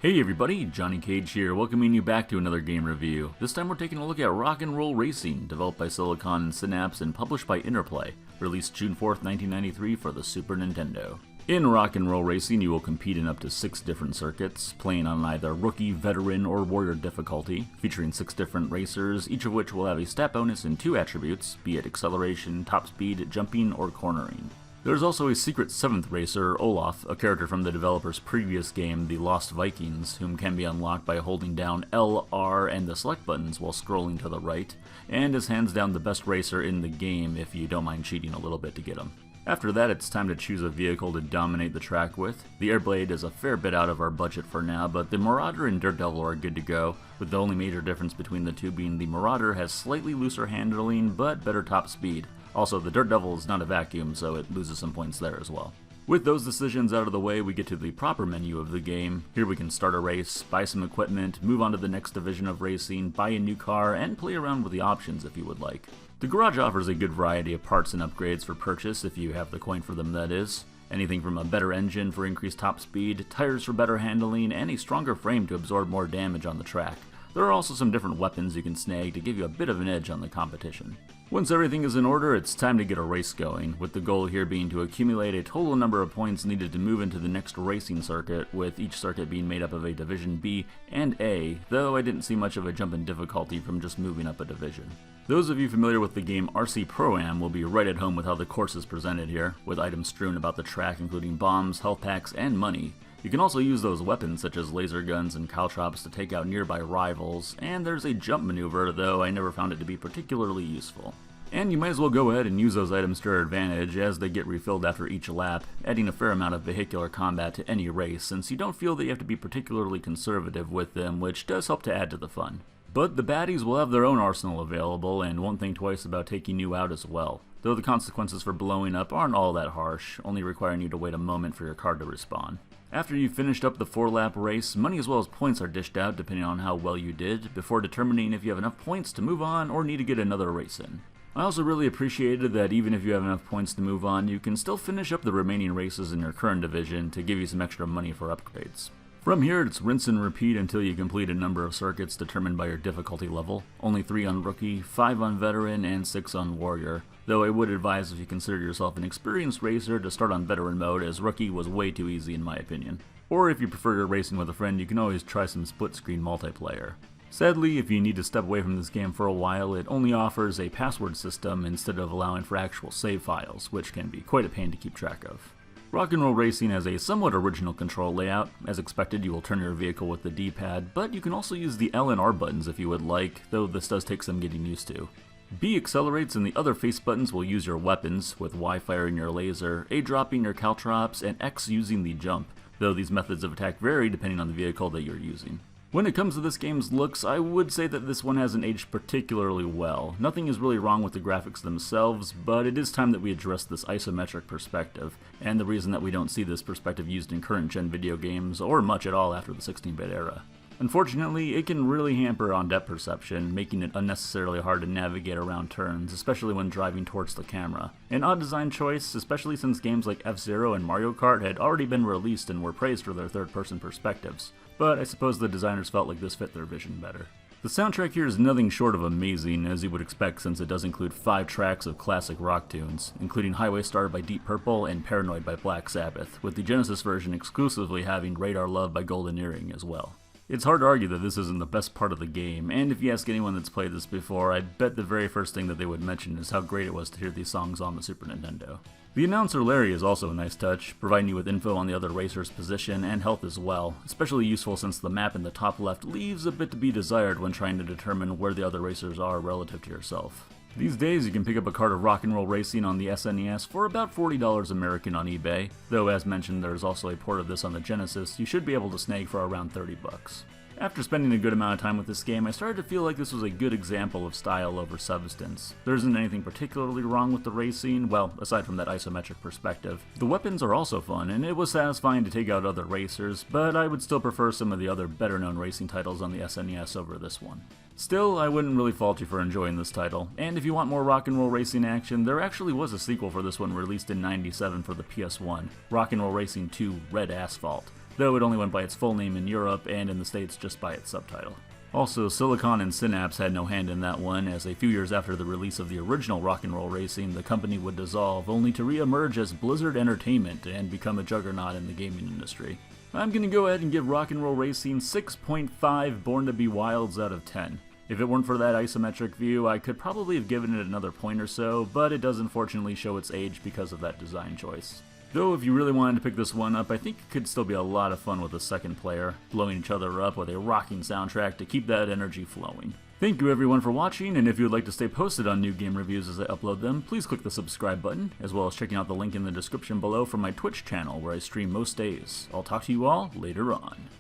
Hey everybody, Johnny Cage here, welcoming you back to another game review. This time we're taking a look at Rock 'n' Roll Racing, developed by Silicon and Synapse and published by Interplay, released June 4th, 1993 for the Super Nintendo. In Rock 'n' Roll Racing, you will compete in up to 6 different circuits, playing on either Rookie, Veteran, or Warrior difficulty, featuring 6 different racers, each of which will have a stat bonus in 2 attributes, be it acceleration, top speed, jumping, or cornering. There's also a secret 7th racer, Olaf, a character from the developer's previous game, The Lost Vikings, whom can be unlocked by holding down L, R, and the select buttons while scrolling to the right, and is hands down the best racer in the game if you don't mind cheating a little bit to get him. After that, it's time to choose a vehicle to dominate the track with. The Airblade is a fair bit out of our budget for now, but the Marauder and Dirt Devil are good to go, with the only major difference between the two being the Marauder has slightly looser handling, but better top speed. Also, the Dirt Devil is not a vacuum, so it loses some points there as well. With those decisions out of the way, we get to the proper menu of the game. Here we can start a race, buy some equipment, move on to the next division of racing, buy a new car, and play around with the options if you would like. The garage offers a good variety of parts and upgrades for purchase if you have the coin for them, that is. Anything from a better engine for increased top speed, tires for better handling, and a stronger frame to absorb more damage on the track. There are also some different weapons you can snag to give you a bit of an edge on the competition. Once everything is in order, it's time to get a race going, with the goal here being to accumulate a total number of points needed to move into the next racing circuit, with each circuit being made up of a Division B and A, though I didn't see much of a jump in difficulty from just moving up a division. Those of you familiar with the game RC Pro-Am will be right at home with how the course is presented here, with items strewn about the track including bombs, health packs, and money. You can also use those weapons such as laser guns and caltrops to take out nearby rivals, and there's a jump maneuver, though I never found it to be particularly useful. And you might as well go ahead and use those items to your advantage as they get refilled after each lap, adding a fair amount of vehicular combat to any race since you don't feel that you have to be particularly conservative with them, which does help to add to the fun. But the baddies will have their own arsenal available and won't think twice about taking you out as well, though the consequences for blowing up aren't all that harsh, only requiring you to wait a moment for your car to respawn. After you've finished up the 4-lap race, money as well as points are dished out depending on how well you did, before determining if you have enough points to move on or need to get another race in. I also really appreciated that even if you have enough points to move on, you can still finish up the remaining races in your current division to give you some extra money for upgrades. From here, it's rinse and repeat until you complete a number of circuits determined by your difficulty level, only 3 on Rookie, 5 on Veteran, and 6 on Warrior, though I would advise if you consider yourself an experienced racer to start on Veteran mode, as Rookie was way too easy in my opinion. Or if you prefer your racing with a friend, you can always try some split-screen multiplayer. Sadly, if you need to step away from this game for a while, it only offers a password system instead of allowing for actual save files, which can be quite a pain to keep track of. Rock 'n' Roll Racing has a somewhat original control layout. As expected, you will turn your vehicle with the D-pad, but you can also use the L and R buttons if you would like, though this does take some getting used to. B accelerates and the other face buttons will use your weapons, with Y firing your laser, A dropping your caltrops, and X using the jump, though these methods of attack vary depending on the vehicle that you're using. When it comes to this game's looks, I would say that this one hasn't aged particularly well. Nothing is really wrong with the graphics themselves, but it is time that we address this isometric perspective, and the reason that we don't see this perspective used in current-gen video games, or much at all after the 16-bit era. Unfortunately, it can really hamper on depth perception, making it unnecessarily hard to navigate around turns, especially when driving towards the camera. An odd design choice, especially since games like F-Zero and Mario Kart had already been released and were praised for their third-person perspectives, but I suppose the designers felt like this fit their vision better. The soundtrack here is nothing short of amazing, as you would expect since it does include 5 tracks of classic rock tunes, including Highway Star by Deep Purple and Paranoid by Black Sabbath, with the Genesis version exclusively having Radar Love by Golden Earring as well. It's hard to argue that this isn't the best part of the game, and if you ask anyone that's played this before, I'd bet the very first thing that they would mention is how great it was to hear these songs on the Super Nintendo. The announcer Larry is also a nice touch, providing you with info on the other racers' position and health as well, especially useful since the map in the top left leaves a bit to be desired when trying to determine where the other racers are relative to yourself. These days you can pick up a card of Rock 'n' Roll Racing on the SNES for about $40 American on eBay, though as mentioned there's also a port of this on the Genesis you should be able to snag for around $30. After spending a good amount of time with this game, I started to feel like this was a good example of style over substance. There isn't anything particularly wrong with the racing, well, aside from that isometric perspective. The weapons are also fun, and it was satisfying to take out other racers, but I would still prefer some of the other better-known racing titles on the SNES over this one. Still, I wouldn't really fault you for enjoying this title, and if you want more Rock 'n' Roll Racing action, there actually was a sequel for this one released in '97 for the PS1, Rock 'n' Roll Racing 2 Red Asphalt. though it only went by its full name in Europe and in the States just by its subtitle. Also, Silicon and Synapse had no hand in that one, as a few years after the release of the original Rock'n'Roll Racing, the company would dissolve, only to re-emerge as Blizzard Entertainment and become a juggernaut in the gaming industry. I'm gonna go ahead and give Rock'n'Roll Racing 6.5 Born to Be Wilds out of 10. If it weren't for that isometric view, I could probably have given it another point or so, but it does unfortunately show its age because of that design choice. Though if you really wanted to pick this one up, I think it could still be a lot of fun with a second player, blowing each other up with a rocking soundtrack to keep that energy flowing. Thank you everyone for watching, and if you would like to stay posted on new game reviews as I upload them, please click the subscribe button, as well as checking out the link in the description below for my Twitch channel where I stream most days. I'll talk to you all later on.